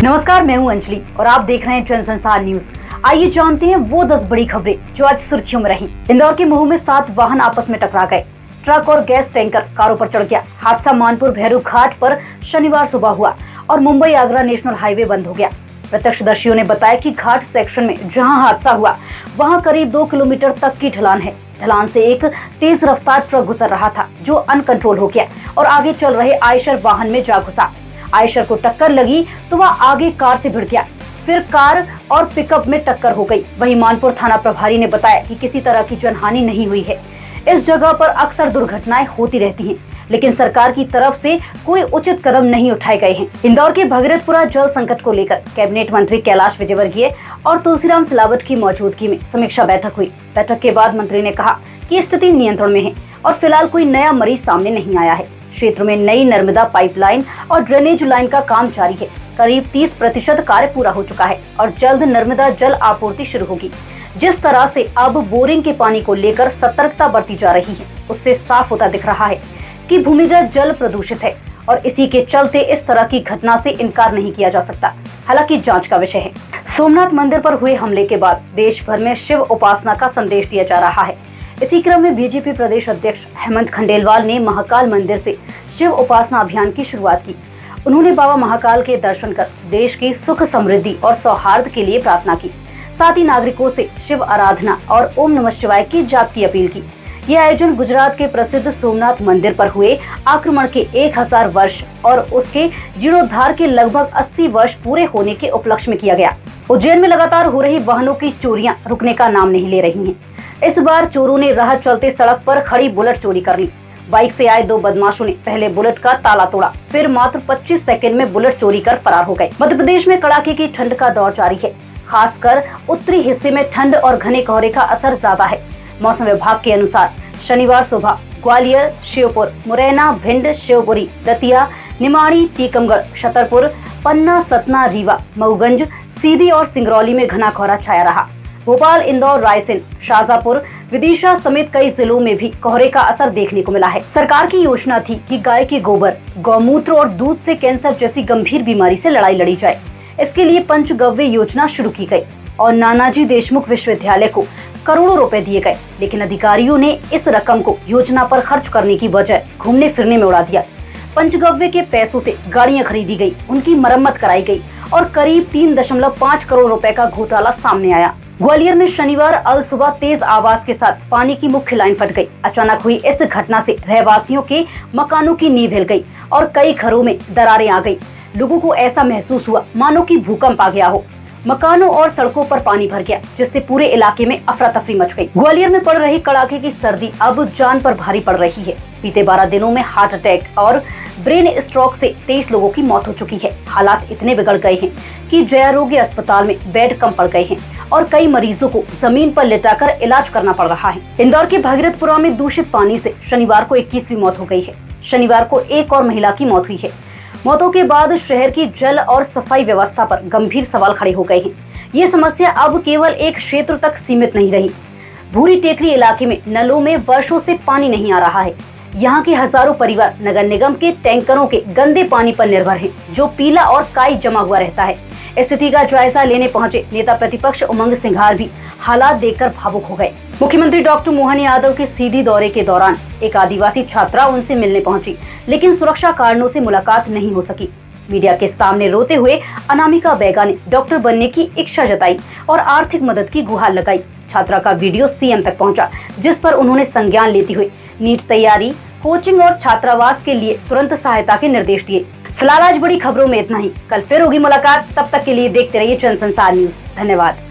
नमस्कार, मैं हूं अंजलि और आप देख रहे हैं जनसंसार न्यूज। आइए जानते हैं वो 10 बड़ी खबरें जो आज सुर्खियों में रही। इंदौर के महू में 7 वाहन आपस में टकरा गए। ट्रक और गैस टैंकर कारों पर चढ़ गया। हादसा मानपुर भैरू घाट पर शनिवार सुबह हुआ और मुंबई आगरा नेशनल हाईवे बंद हो गया। प्रत्यक्षदर्शियों ने बताया कि घाट सेक्शन में जहां हादसा हुआ वहां करीब 2 किलोमीटर तक की ढलान है। ढलान से एक तेज रफ्तार ट्रक गुजर रहा था जो अनकंट्रोल हो गया और आगे चल रहे आयशर वाहन में जा घुसा। आयशर को टक्कर लगी तो वह आगे कार से भिड़ गया, फिर कार और पिकअप में टक्कर हो गई। वहीं मानपुर थाना प्रभारी ने बताया कि किसी तरह की जनहानि नहीं हुई है। इस जगह पर अक्सर दुर्घटनाएं होती रहती हैं, लेकिन सरकार की तरफ से कोई उचित कदम नहीं उठाए गए हैं। इंदौर के भगीरथपुरा जल संकट को लेकर कैबिनेट मंत्री कैलाश विजयवर्गीय और तुलसीराम सिलावट की मौजूदगी में समीक्षा बैठक हुई। बैठक के बाद मंत्री ने कहा कि स्थिति नियंत्रण में है और फिलहाल कोई नया मरीज सामने नहीं आया है। क्षेत्र में नई नर्मदा पाइपलाइन और ड्रेनेज लाइन का काम जारी है। करीब 30% कार्य पूरा हो चुका है और जल्द नर्मदा जल आपूर्ति शुरू होगी। जिस तरह से अब बोरिंग के पानी को लेकर सतर्कता बरती जा रही है, उससे साफ होता दिख रहा है कि भूमिगत जल प्रदूषित है और इसी के चलते इस तरह की घटना से इनकार नहीं किया जा सकता। हालांकि जांच का विषय है। सोमनाथ मंदिर पर हुए हमले के बाद देश भर में शिव उपासना का संदेश दिया जा रहा है। इसी क्रम में बीजेपी प्रदेश अध्यक्ष हेमंत खंडेलवाल ने महाकाल मंदिर से शिव उपासना अभियान की शुरुआत की। उन्होंने बाबा महाकाल के दर्शन कर देश की सुख समृद्धि और सौहार्द के लिए प्रार्थना की। साथ ही नागरिकों से शिव आराधना और ओम नमः शिवाय की जाप की अपील की। ये आयोजन गुजरात के प्रसिद्ध सोमनाथ मंदिर पर हुए आक्रमण के 1000 वर्ष और उसके जीर्णोद्धार के लगभग 80 वर्ष पूरे होने के उपलक्ष्य में किया गया। उज्जैन में लगातार हो रही वाहनों की चोरियां रुकने का नाम नहीं ले रही हैं। इस बार चोरों ने राह चलते सड़क पर खड़ी बुलेट चोरी कर ली। बाइक से आए 2 बदमाशों ने पहले बुलेट का ताला तोड़ा, फिर मात्र 25 सेकंड में बुलेट चोरी कर फरार हो गए। मध्य प्रदेश में कड़ाके की ठंड का दौर जारी है। खासकर उत्तरी हिस्से में ठंड और घने कोहरे का असर ज्यादा है। मौसम विभाग के अनुसार शनिवार सुबह ग्वालियर, श्योपुर, मुरैना, भिंड, शिवपुरी, दतिया, निमाड़ी, टीकमगढ़, छतरपुर, पन्ना, सतना, रीवा, मऊगंज, सीधी और सिंगरौली में घना कोहरा छाया रहा। भोपाल, इंदौर, रायसेन, शाजापुर, विदिशा समेत कई जिलों में भी कोहरे का असर देखने को मिला है। सरकार की योजना थी कि गाय के गोबर, गौमूत्र और दूध से कैंसर जैसी गंभीर बीमारी से लड़ाई लड़ी जाए। इसके लिए पंचगव्य योजना शुरू की गई और नानाजी देशमुख विश्वविद्यालय को करोड़ों रुपए दिए गए, लेकिन अधिकारियों ने इस रकम को योजना पर खर्च करने की बजाय घूमने फिरने में उड़ा दिया। पंचगव्य के पैसों से गाड़ियां खरीदी गई, उनकी मरम्मत कराई गई और करीब 3.5 करोड़ रुपए का घोटाला सामने आया। ग्वालियर में शनिवार अल सुबह तेज आवाज के साथ पानी की मुख्य लाइन फट गई। अचानक हुई इस घटना से रहवासियों के मकानों की नींव हिल गई और कई घरों में दरारें आ गई। लोगों को ऐसा महसूस हुआ मानो कि भूकंप आ गया हो। मकानों और सड़कों पर पानी भर गया, जिससे पूरे इलाके में अफरा तफरी मच गई। ग्वालियर में पड़ रही कड़ाके की सर्दी अब जान पर भारी पड़ रही है। बीते 12 दिनों में हार्ट अटैक और ब्रेन स्ट्रोक से 23 लोगों की मौत हो चुकी है। हालात इतने बिगड़ गए हैं कि जयारोग्य अस्पताल में बेड कम पड़ गए हैं और कई मरीजों को जमीन पर लिटाकर इलाज करना पड़ रहा है। इंदौर के भगीरथपुरा में दूषित पानी से शनिवार को 21वीं मौत हो गई है। शनिवार को एक और महिला की मौत हुई है। मौतों के बाद शहर की जल और सफाई व्यवस्था पर गंभीर सवाल खड़े हो गए हैं। ये समस्या अब केवल एक क्षेत्र तक सीमित नहीं रही। भूरी टेकरी इलाके में नलों में वर्षों से पानी नहीं आ रहा है। यहाँ के हजारों परिवार नगर निगम के टैंकरों के गंदे पानी पर निर्भर हैं, जो पीला और काई जमा हुआ रहता है। स्थिति का जायजा लेने पहुंचे नेता प्रतिपक्ष उमंग सिंघार भी हालात देखकर भावुक हो गए। मुख्यमंत्री डॉक्टर मोहन यादव के सीधी दौरे के दौरान एक आदिवासी छात्रा उनसे मिलने पहुंची, लेकिन सुरक्षा कारणों से मुलाकात नहीं हो सकी। मीडिया के सामने रोते हुए अनामिका बैगा ने डॉक्टर बनने की इच्छा जताई और आर्थिक मदद की गुहार लगाई। छात्रा का वीडियो सीएम तक पहुंचा, जिस पर उन्होंने संज्ञान लेते हुए नीट तैयारी, कोचिंग और छात्रावास के लिए तुरंत सहायता के निर्देश दिए। फिलहाल आज बड़ी खबरों में इतना ही। कल फिर होगी मुलाकात, तब तक के लिए देखते रहिए जनसंसार न्यूज। धन्यवाद।